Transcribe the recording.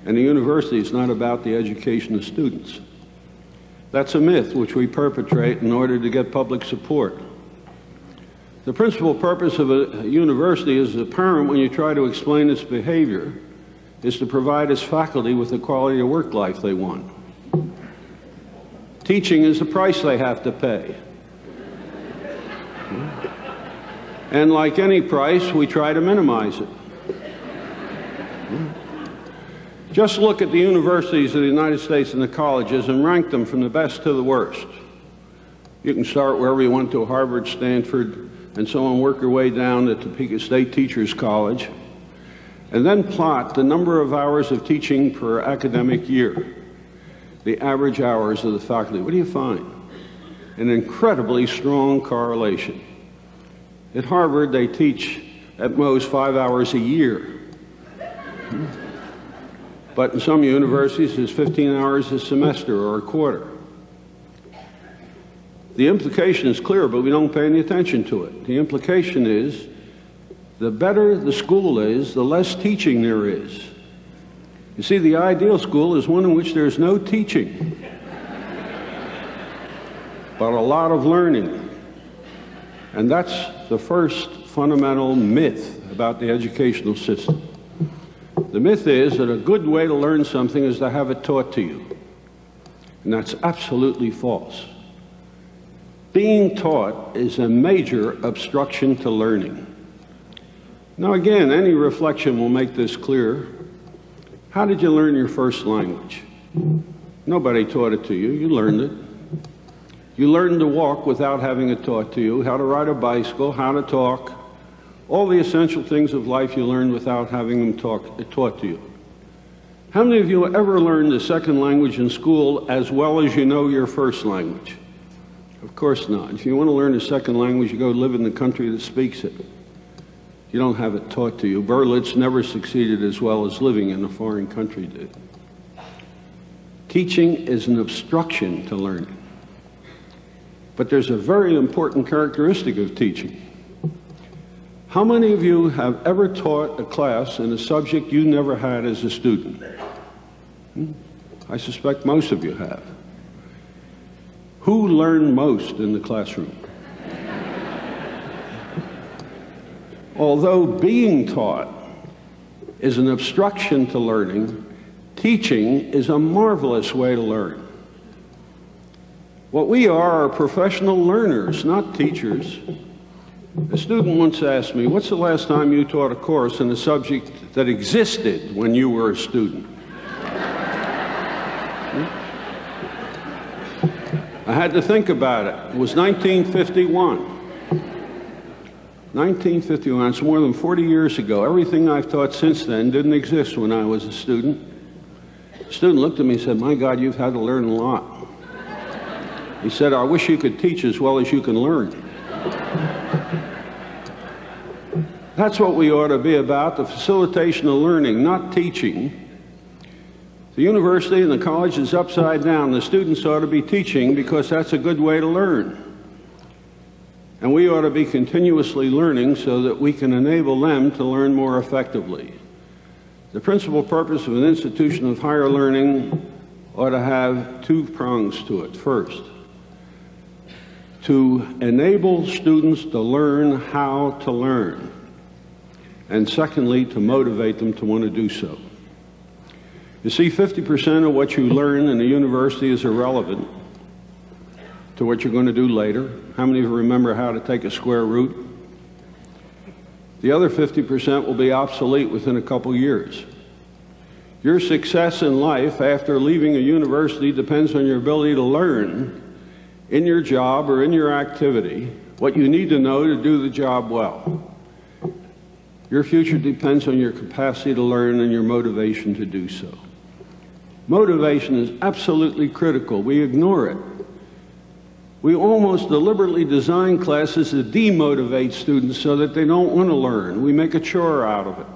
and the university is not about the education of students. That's a myth which we perpetrate in order to get public support. The principal purpose of a university is apparent when you try to explain its behavior, is to provide its faculty with the quality of work life they want. Teaching is the price they have to pay. And like any price, we try to minimize it. Just look at the universities of the United States and the colleges and rank them from the best to the worst. You can start wherever you want to, Harvard, Stanford, and so on, work your way down to Topeka State Teachers College, and then plot the number of hours of teaching per academic year, the average hours of the faculty. What do you find? An incredibly strong correlation. At Harvard, they teach at most 5 hours a year. But in some universities, it's 15 hours a semester or a quarter. The implication is clear, but we don't pay any attention to it. The implication is, the better the school is, the less teaching there is. You see, the ideal school is one in which there's no teaching, but a lot of learning. And that's the first fundamental myth about the educational system. The myth is that a good way to learn something is to have it taught to you. And that's absolutely false. Being taught is a major obstruction to learning. Now again, any reflection will make this clear. How did you learn your first language? Nobody taught it to you. You learned it. You learned to walk without having it taught to you, how to ride a bicycle, how to talk. All the essential things of life you learned without having them taught to you. How many of you ever learned a second language in school as well as you know your first language? Of course not. If you want to learn a second language, you go live in the country that speaks it. You don't have it taught to you. Berlitz never succeeded as well as living in a foreign country did. Teaching is an obstruction to learning. But there's a very important characteristic of teaching. How many of you have ever taught a class in a subject you never had as a student? I suspect most of you have. Who learned most in the classroom? Although being taught is an obstruction to learning, teaching is a marvelous way to learn. What we are professional learners, not teachers. A student once asked me, what's the last time you taught a course in a subject that existed when you were a student? I had to think about it. It was 1951. 1951, it's more than 40 years ago. Everything I've taught since then didn't exist when I was a student. The student looked at me and said, my God, you've had to learn a lot. He said, I wish you could teach as well as you can learn. That's what we ought to be about, the facilitation of learning, not teaching. The university and the college is upside down. The students ought to be teaching because that's a good way to learn. And we ought to be continuously learning so that we can enable them to learn more effectively. The principal purpose of an institution of higher learning ought to have two prongs to it. First, to enable students to learn how to learn. And secondly, to motivate them to want to do so. You see, 50% of what you learn in the university is irrelevant to what you're going to do later. How many of you remember how to take a square root? The other 50% will be obsolete within a couple years. Your success in life after leaving a university depends on your ability to learn in your job or in your activity what you need to know to do the job well. Your future depends on your capacity to learn and your motivation to do so. Motivation is absolutely critical. We ignore it. We almost deliberately design classes to demotivate students so that they don't want to learn. We make a chore out of it.